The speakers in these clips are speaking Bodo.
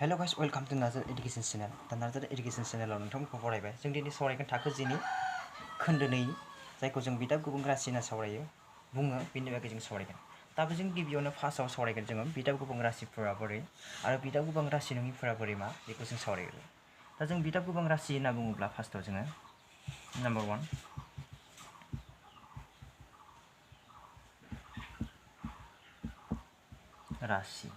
Hello guys, welcome to Nazar education channel. The Nazar education चैनलाव नोंथांमोनखौ बरायबाय। जों दिनै सावरायगोन थाखो 10 नि खोन्दो 2 जायखौ जों बिदाब गुबुं राशि होनना सावरायो बुङो, बेनि बागै जों सावरायगोन। दा जों गिबियावनो फार्स्टआव सावरायगोन जोङो बिदाब गुबुं राशिफोरा बोरै आरो बिदाब गुबुं राशि नङिफोरा बोरै मा बेखौ जों सावरायगोन। दा जों बिदाब गुबुं राशि होनना बुङोब्ला फार्स्टआव जोङो नम्बर 1 राशि।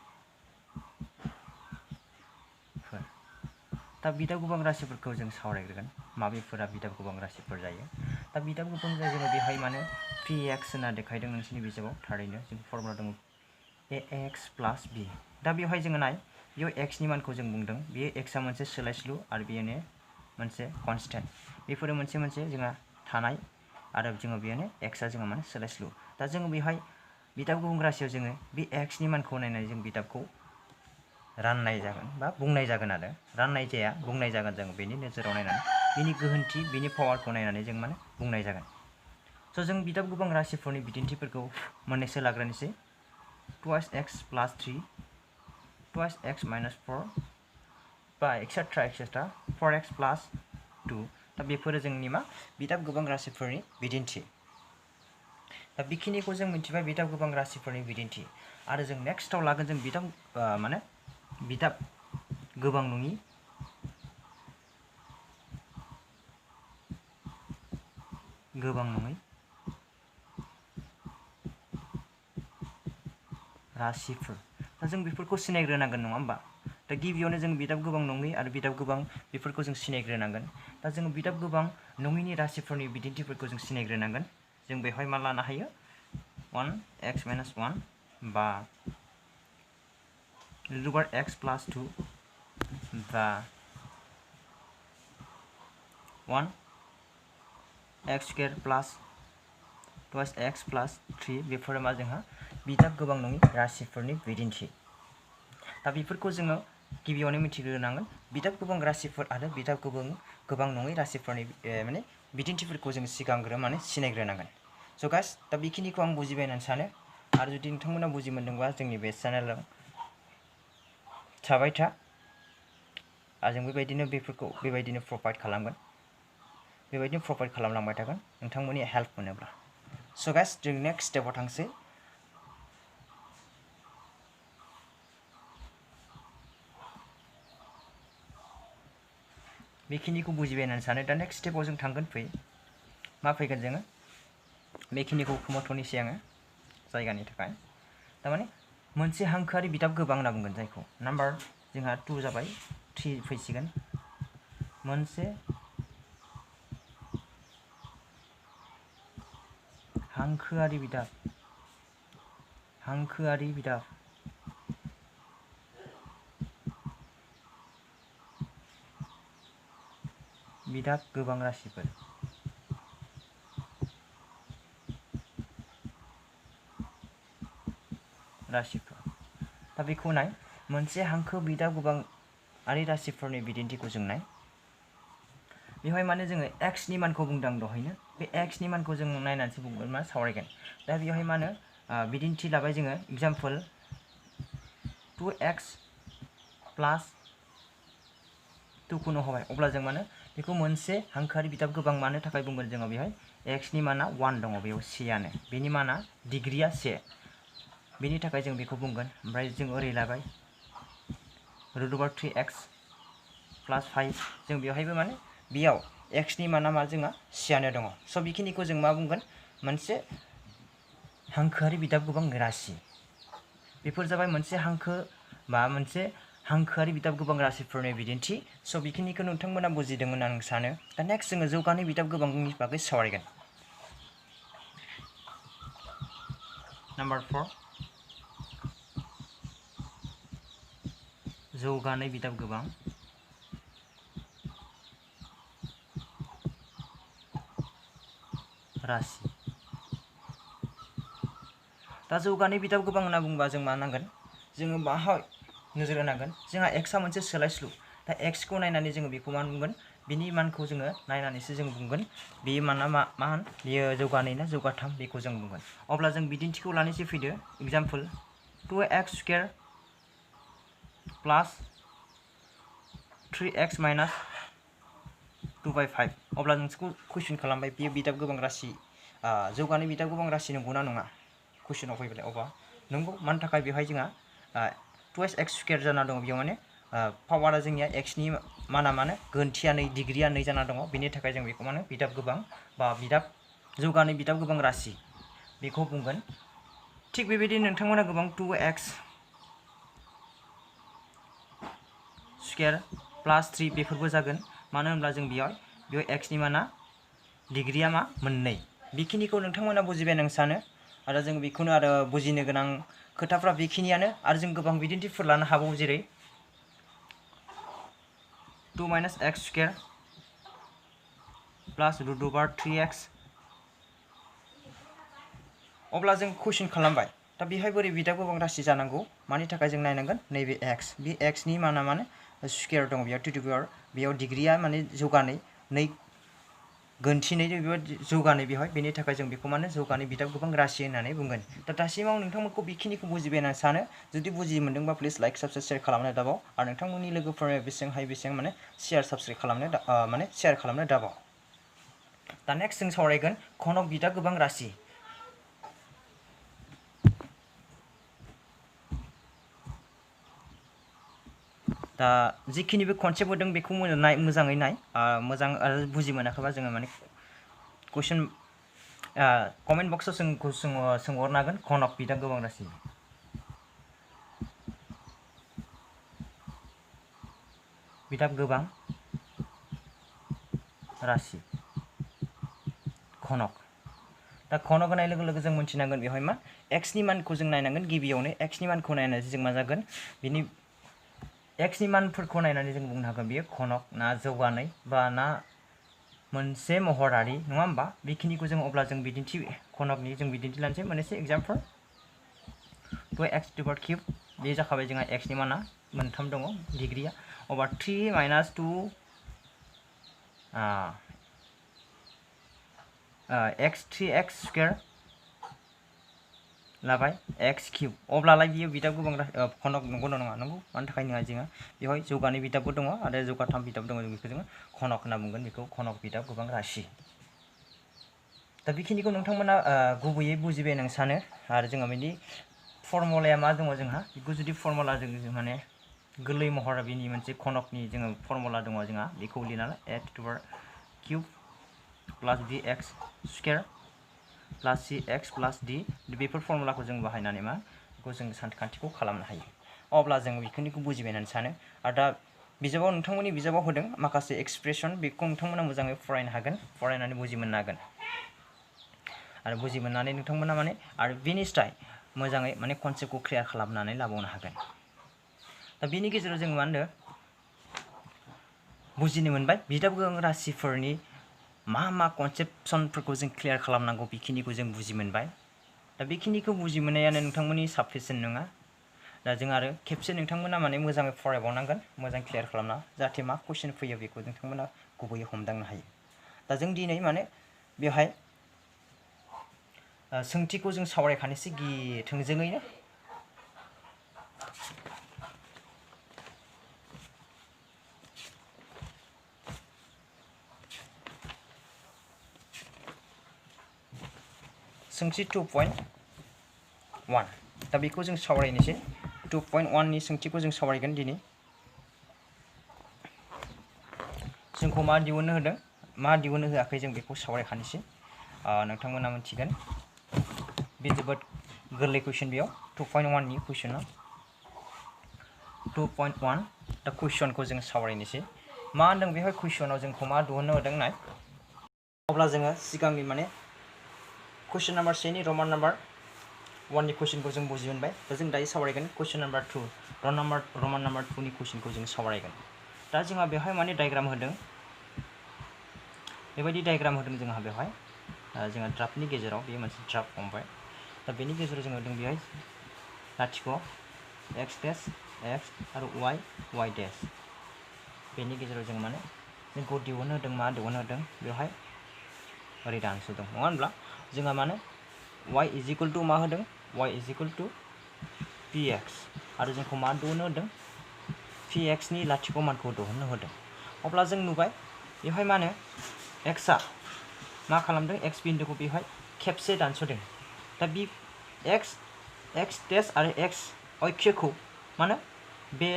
दा बिदाब गुबुं राशिफोरखौ जों सावरायग्रोगोन माबेफोरा बिदाब गुबुं राशिफोर जायो। दा बिदाब गुबुं जोङो बेहाय माने px होनना देखायदों नोंसोरनि बिजाबाव। थारैनो जों फर्मुला दङ ax प्लास b। दा बेवहाय जोङो नाय, बेयाव x नि मानखौ जों बुंदों, बेयो x आ मोनसे सोलायस्लु आरो बेयो मोनसे कनस्टेन्ट। बेफोरो मोनसे जोंहा थानाय आरो जोङो बेयो x आ जोङो माने सोलायस्लु। दा जोङो बेहाय बिदाब गुबुं राशियाव जोङो बे x नि मानखौ नायनानै जों बिदाबखौ राननाय जागोन बा बुंनाय जागोन आरो राननाय जाया बुंनाय जागोन। जों बेनि नोजोराव नायनानै बिनि गोहोनथि बिनि पावारखौ नायनानै जों माने बुंनाय जागोन। स' जों बिदाब गुबुं राशिफोरनि बिदिन्थिफोरखौ मोननैसो लाग्रोनोसै। 2x प्लास 3, 2x माइनास 4 बा एक्सेट्रा 4x प्लास 2। दा बेफोरो जोंनि मा बिदाब गुबुं राशिफोरनि बिदिन्थि। दा बेखिनिखौ जों मिथिबाय बिदाब गुबुं राशिफोरनि बिदिन्थि। आरो जों नेक्स्टआव लागोन जों बिदाब गोबां नङि राशिफोर। दा जों बेफोरखौ सिनायग्रोनांगोन नङा होमबा। दा गिबियावनो जों बिदाब गोबां नङि आरो बिदाब गोबां बेफोरखौ जों सिनायग्रोनांगोन। दा जों बिदाब गोबां नङिनि राशिफोरनि बिदिन्थिफोरखौ जों सिनायग्रोनांगोन। जों बेवहाय मा लानो हायो 1x माइनास 1 बा x प्लास 2 बा 1x स्क्वायर प्लास 2x प्लास 3। बेफोरो मा जोंहा बिदाब गोबां नङि राशिफोरनि बिदिन्थि। दा बेफोरखौ जोङो गिबियावनो मिथिग्रोनांगोन। बिदाब गोबां राशिफोर आरो बिदाब गोबां नङि राशिफोरनि माने बिदिन्थिफोरखौ जों सिगांग्रो माने सिनायग्रोनांगोन। स' गाइस, दा बेखिनिखौ आं बुजिबाय होननानै सानो। आरो जुदि नोंथांमोना बुजि मोनदोंबा जोंनि बे चेनेलाव थाबाय था। आरो जों बेबायदिनो प्रभाइड खालामगोन। बेबायदिनो प्रभाइड खालामलांबाय थागोन नोंथांमोननि हेल्प मोनोब्ला। स' गाइस, जों नेक्स्ट स्टेपाव थांसै। बेखिनिखौ बुजिबाय होननानै सानो। दा नेक्स्ट स्टेपाव जों थांगोन। मा फैगोन जोङो बेखिनिखौ खोमोरथ'नोसै आङो जायगानि थाखाय। थारमाने मोनसे हांखोआरि बिदाब गोबां होनना बुंगोन जायखौ। नाम्बार जोंहा 2 जाबाय, 3 फैसिगोन। मोनसे हांखोआरि बिदाब गोबां राशिफोर। दा बेखौ नाय, मोनसे हांखो बिदाब गोबांआरि राशिफोरनि बिदिन्थिखौ जों नाय। बेवहाय माने जोङो x नि मानखौ बुंदों दहायनो। बे x नि मानखौ जों नायनानैसो बुंगोन मा सावरायगोन। दा बेवहाय मा होनो बिदिन्थि लाबाय जोङो एग्जाम्पल 2x प्लास 2 खौनो होबाय। अब्ला जों माने बेखौ मोनसे हांखोआरि बिदाब गोबां मानो थाखाय बुंगोन जोङो बेवहाय x नि माना 1 दङ, बेयाव सेआनो बेनि माना डिग्रिया 1, बेनि थाखाय जों बेखौ बुंगोन। ओमफ्राय जों ओरै लाबाय √3x प्लास 5। जों बेवहायबो माने बेयाव x नि माना मा जोंहा सेआनो दङ। स' बेखिनिखौ जों मा बुंगोन मोनसे हांखोआरि बिदाब गोबां राशि। बेफोर जाबाय मोनसे हांखोआरि बिदाब गोबां राशिफोरनि बिदिन्थि। स' बेखिनिखौ नोंथांमोना बुजिदोंमोन आं सानो। दा नेक्स्ट जोङो जौगानाय बिदाब गोबांनि बागै सावरायगोन। नाम्बार 4 जौगानाय बिदाब गोबां राशि। दा जौगानाय बिदाब गोबां होनना बुंबा जों मा नांगोन, जोङो बाहाय नोजोर होनांगोन। जोंहा x आ मोनसे सोलायस्लु। दा x खौ नायनानै जोङो बेखौ मा बुंगोन, बिनि मानखौ जोङो नायनानैसो जों बुंगोन बे माना मा होन बेयो जौगानाय ना जौगाथाम बेखौ जों बुंगोन। अब्ला जों बिदिन्थिखौ लानोसै। फैदो एग्जाम्पल 2x स्क्वायर प्लास 3x माइनास 2/5 अब्ला जों कुइसन खालामबाय बियो बिदाब गोबां राशि जौगानाय बिदाब गोबां राशि नंगौना नङा कुइसनाव फैबाय अब्ला नंगौ मानि थाखाय बेवहाय जोंहा 2x स्क्वायर जाना दङ बेयाव माने पावारा जोंनिया x नि माना माने गोनथिया 2 डिग्रिया 2 जाना दङ बेनि थाखाय जों बेखौ माने बिदाब गोबां बा बिदाब जौगानाय बिदाब गोबां राशि बेखौ बुंगोन थिग बेबायदिनो नोंथांमोना गोबां 2x स्क्वायर प्लास 3 बेफोरबो जागोन मानो होनब्ला जों बेयाव x नि माना डिग्रिया मा मोननै बेखिनिखौ नोंथांमोना बुजिबाय आं सानो आरो जों बेखौनो आरो बुजिनो गोनां खोथाफ्रा बेखिनियानो आरो जों गोबां बिदिन्थिफोर लानो हाबावो जेरै 2 माइनास x स्क्वायर प्लास रुट ओभार 3x अब्ला जों कुइसन खालामबाय दा बेहाय बोरै बिदाब गोबां राशि जानांगौ मानि थाखाय जों नायनांगोन नैबे x बे x नि माना माने स्क्वायर दङ बेयाव 2 टू पावर बेयाव डिग्रिया माने जौगानाय 2 गोनथि 2 बेबायदि जौगानाय बेवहाय बेनि थाखाय जों बेखौ माने जौगानाय बिदाब गोबां राशि होननानै बुंगोन दा दासिमाव नोंथांमोनखौ बेखिनिखौ बुजिबाय होनना सानो जुदि बुजि मोनदोंबा प्लिज लाइक साबस्क्राइब शेयार खालामनो दाबाव आरो नोंथांमोननि लोगोफोरनो बेसेबां हायो बेसेबां माने शेयार साबस्क्राइब खालामनो माने शेयार खालामनो दाबाव दा नेक्स्ट जों सावरायगोन घनक बिदाब गोबां राशि दा जिखिनिबो कनसेप्ट होदों बेखौ मोजाङै नाय मोजां आरो बुजि मोनाखैबा जोङो माने कुइसन कमेन्ट बक्सआव सोंहरनो हागोन घनक बिदाब गोबां राशि बिदाब गोबां राशि घनक दा घनक होनाय लोगो लोगो जों मिथिनांगोन बेवहाय मा x नि मानखौ जों नायनांगोन गिबियावनो x नि मानखौ नायनानै जों मा जागोन बिनि x नि मानफोरखौ नायनानै जों बुंनो हागोन बेयो घनक ना जौगानाय बा ना मोनसे महरारि नङा होमबा बेखिनिखौ जों अब्ला जों बिदिन्थि घनकनि जों बिदिन्थि लानोसै मोनसे example 2x to power cube बे जाखाबाय जोंहा x नि माना 3 दङ डिग्रिया अभार 3 माइनास 2 3x स्क्वायर लाबाय x क्यूब अब्लालाय बियो बिदाब गोबां घनक नंगौना नङा नंगौ मानि थाखाय नङा जोङो बेवहाय जौगानाय बिदाबबो दङ आरो जौगाथाम बिदाब दङ बेखौ जोङो घनक होनना बुंगोन बेखौ घनक बिदाब गोबां राशि दा बेखिनिखौ नोंथांमोना गुबैयै बुजिबाय आं सानो आरो जोङो बिनि फर्मुलाया मा दङ जोंहा बेखौ जुदि फर्मुला जों माने गोरलै महर बिनि मोनसे घनकनि जोङो फर्मुला दङ जोंहा बेखौ लिरनानै a to power cube plus bx square plus cx plus d बेफोर फर्मुलाखौ जों बाहायनानै मा बेखौ जों सानखान्थिखौ खालामनो हायो अब्ला जों बेखिनिखौ बुजिबाय होननानै सानो आरो दा बिजाबाव नोंथांमोननि बिजाबाव होदों माखासे एक्सप्रेसन बेखौ नोंथांमोना मोजाङै फरायनो हागोन फरायनानै बुजि मोननो हागोन आरो बुजि मोननानै नोंथांमोना माने आरो बेनिफ्राय मोजाङै माने कनसेप्टखौ क्लियार खालामनानै लाबावनो हागोन दा बेनि गेजेराव जों मा होनदों बुजिनो मोनबाय बिदाब गोबां राशिफोरनि मा कनसेप्सनफोरखौ जों क्लियार खालामनांगौ बेखिनिखौ जों बुजि मोनबाय दा बेखिनिखौ बुजि मोननायानो नोंथांमोननि साफिसियेन्ट नङा दा जों आरो खेबसे नोंथांमोना माने मोजाङै फरायबावनांगोन मोजां क्लियार खालामना जाहाथे मा कुइसन फैयो बेखौ नोंथांमोना गुबैयै हमदांनो हायो दा जों दिनै माने बेवहाय सोंथिखौ जों सावरायखानोसै थोंजोङैनो सोंथि 2.1 दा बेखौ जों सावरायनोसै 2.1 नि सोंथिखौ जों सावरायगोन दिनै जोंखौ मा दिहुननो होदों मा दिहुननो होआखै जों बेखौ सावरायखानोसै नोंथांमोना मिथिगोन बे जोबोद गोरलै कुइसन बेयाव 2.1 नि कुइसना 2.1 दा कुइसनखौ जों सावरायनोसै मा होनदों बेवहाय कुइसनाव जोंखौ मा दिहुननो होदों नाय अब्ला जोङो सिगांनि माने कुइसन नाम्बार 1 नि रमान नाम्बार 1 नि कुइसनखौ जों बुजि मोनबाय दा जों दायो सावरायगोन कुइसन नाम्बार 2 रमान नाम्बार 2 नि कुइसनखौ जों सावरायगोन दा जोंहा बेवहाय माने डायग्राम होदों बेबायदि डायग्राम होदों जोंहा बेवहाय जोंहा ड्राफ्टनि गेजेराव बेयो मोनसे ड्राफ्ट फंबाय दा बेनि गेजेराव जों होदों बेवहाय लाथिख' x डैश x आरो y डैश बेनि गेजेराव जों माने जोंखौ दिहुननो होदों मा दिहुननो होदों बेवहाय ओरै दानस'दों नङा होनब्ला जोंहा माने y इज इक्वल टू मा होदों y is equal to px आरो जोंखौ मा दिहुननो होदों p px नि लाथिख' मानखौ दिहुननो होदों अब्ला जों नुबाय बेवहाय मा होनो x आ मा खालामदों x बिन्दुखौ बेवहाय खेबसे दानस'दों दा बे x टेस्ट आरो x अक्षखौ माने बे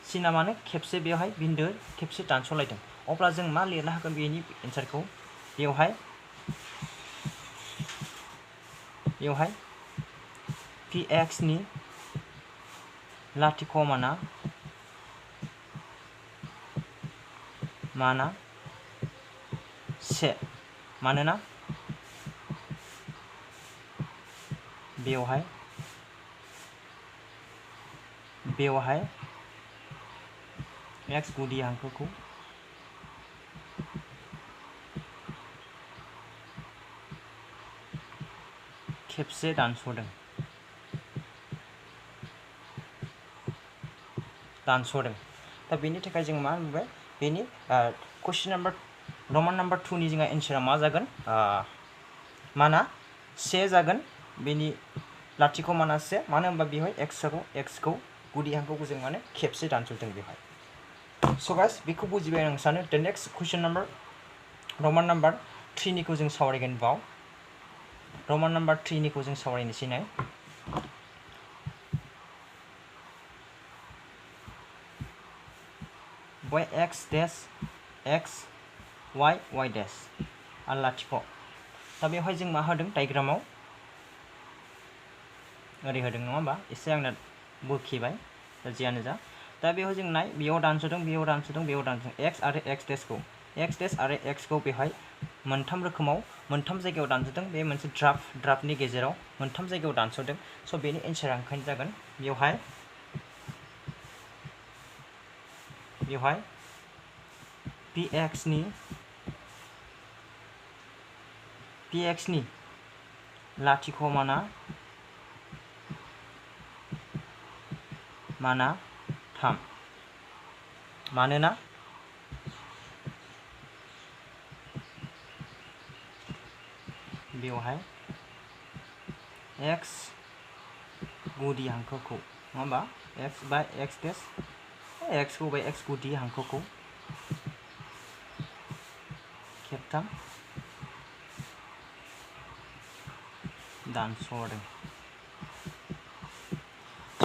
सिना माने खेबसे बेवहाय बिन्दो खेबसे दानस'लायदों अब्ला जों मा लिरनो हागोन बेनि एन्सारखौ बेवहाय px नि लाथिख' माना से मानोना बेवहाय x गुदि हांखोखौ खेबसे दानस'दों दा बेनि थाखाय जों मा नुबाय बेनि क्वेश्चन नम्बर रमान नम्बर 2 नि जोंहा एन्सारा मा जागोन माना से जागोन बेनि लाथिख' माना से मानो होनबा बेवहाय x खौ गुदि हांखोखौ जों माने खेबसे दानस'दों बेवहाय स' गाइस बेखौ बुजिबाय आं सानो द नेक्स्ट क्वेश्चन नम्बर रमान नम्बर 3 निखौ जों सावरायगोन बाव रमान नम्बर 3 निखौ जों सावरायनोसै नाय बय x dash x y dash आरो लाथिख' दा बेवहाय जों मा होदों डायग्रामाव ओरै होदों नङा होमबा एसे आंना बोखेबाय दा जियानो जा दा बेवहाय जों नाय बेयाव दानस'दों x आरो x dash आरो x खौ बेवहाय मोनथाम रोखोमाव मोनथाम जायगायाव दानस'दों बे मोनसे ड्राफ्टनि गेजेराव मोनथाम जायगायाव दानस'दों स' बेनि एन्सारा ओंखायनो जागोन बेवहाय px नि लाथिख' माना 3 मानोना बेवहाय x गुदि हांखोखौ नङा होमबा x बा x dash x खौ बा x गुदि हांखोखौ खेबथाम दानस'दों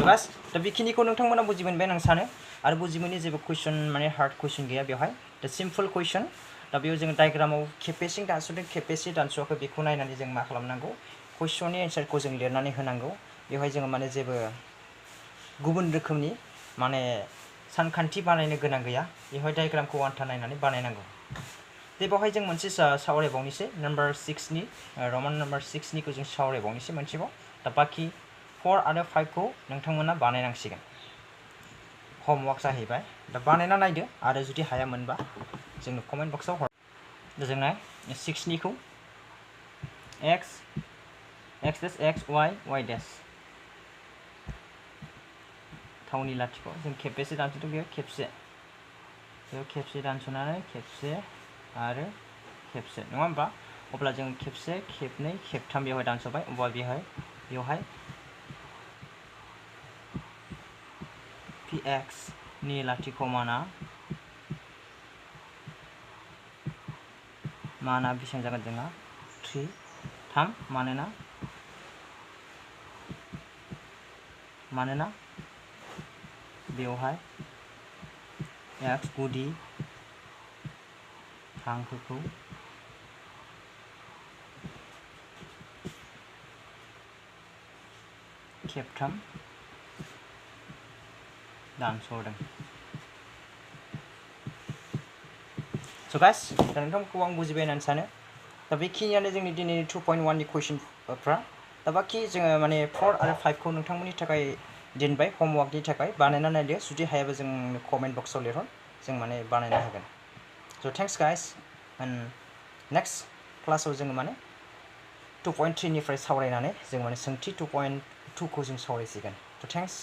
गाइस दा बेखिनिखौ नोंथांमोना बुजि मोनबाय आं सानो आरो बुजि मोननि जेबो कुइसन माने हार्ड कुइसन गैया बेवहाय दा सिम्पल कुइसन दा बेयाव जोङो डायग्रामाव खेबबेसे दानस'दों खेबबेसे दानस'आखै बेखौ नायनानै जों मा खालामनांगौ कुइसननि एन्सारखौ जों लिरनानै होनांगौ बेवहाय जोङो माने जेबो गुबुन रोखोमनि माने सानखान्थि बानायनो गोनां गैया बेवहाय डायग्रामखौ आन्था नायनानै बानायनांगौ दे बेवहाय जों मोनसे सावरायबावनोसै नम्बर 6 नि रमान नम्बर 6 निखौ जों सावरायबावनोसै मोनसेबाव दा बाखि 4 आरो 5 खौ नोंथांमोना बानायनांसिगोन हमवर्क जाहैबाय दा बानायना नायदो आरो जुदि हायामोनबा जोंनो कमेन्ट बक्सआव हर जोंना 6 निखौ x dash x y dash थावनि लाथिख' जों खेबबेसे दानस'दों बेयाव खेबसे दानस'नानै खेबसे आरो खेबसे नङा होमबा अब्ला जों खेबसे खेबनै खेबथाम बेवहाय दानस'बाय अब्ला बेवहाय px नि लाथिख' माना बेसेबां जागोन जोंहा 3 मानोना बेवहाय x गुदि हांखोखौ खेबथाम दानस'दों स' गाइस दा नोंथांमोनखौ आं बुजिबाय होननानै सानो दा बेखिनियानो जोंनि दिनैनि 2.1 नि कुइसनफ्रा दा बाखि जोङो माने 4 आरो 5 खौ नोंथांमोननि थाखाय दोनबाय हमवर्कनि थाखाय बानायना नायदो जुदि हायाबा जों कमेन्ट बक्सआव लिरहर जों माने बानायना होगोन स' थेंक्स गाइस एन्ड नेक्स्ट क्लासाव जोङो माने 2.3 निफ्राय सावरायनानै जों माने सोंथि 2.2 खौ जों सावरायसिगोन स' थेंक्स